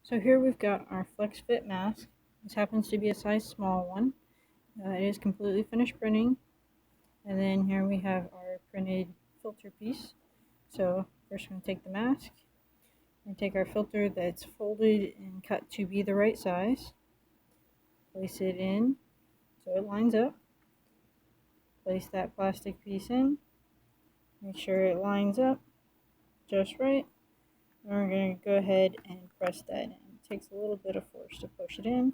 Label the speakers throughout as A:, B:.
A: So here we've got our FlexFit mask. This happens to be a size small one. It is completely finished printing. And then here we have our printed filter piece. So first we're going to take the mask. We're going to take our filter that's folded and cut to be the right size. Place it in so it lines up. Place that plastic piece in. Make sure it lines up just right. And we're going to go ahead and press that in. It takes a little bit of force to push it in.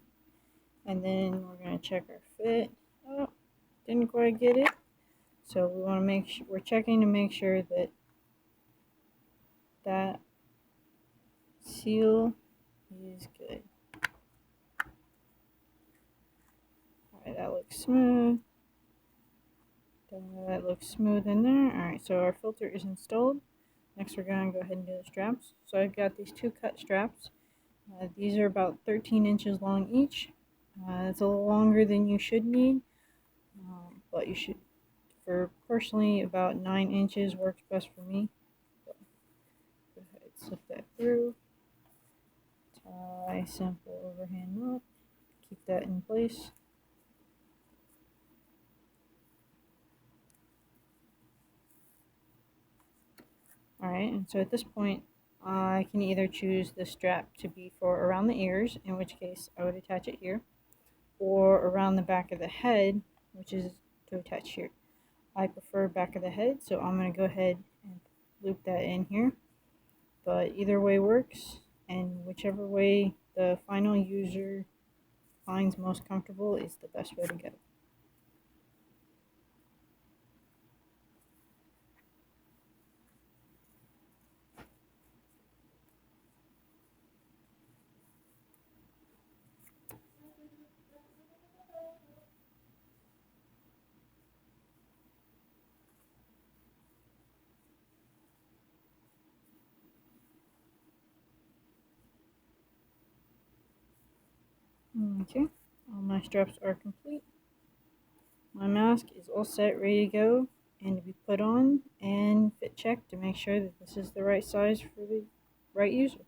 A: And then we're going to check our fit. Oh, didn't quite get it. So we want to make sure, we're checking to make sure that that seal is good. Alright, that looks smooth. That looks smooth in there. Alright, so our filter is installed. Next we're going to go ahead and do the straps. So I've got these two cut straps. These are about 13 inches long each. It's a little longer than you should need, but you should, for personally, about 9 inches works best for me. So go ahead, slip that through. Tie simple overhand knot. Keep that in place. Alright, and so at this point, I can either choose the strap to be for around the ears, in which case I would attach it here, or around the back of the head, which is to attach here. I prefer back of the head, so I'm going to go ahead and loop that in here. But either way works, and whichever way the final user finds most comfortable is the best way to go. Okay, all my straps are complete. My mask is all set, ready to go and to be put on and fit checked to make sure that this is the right size for the right user.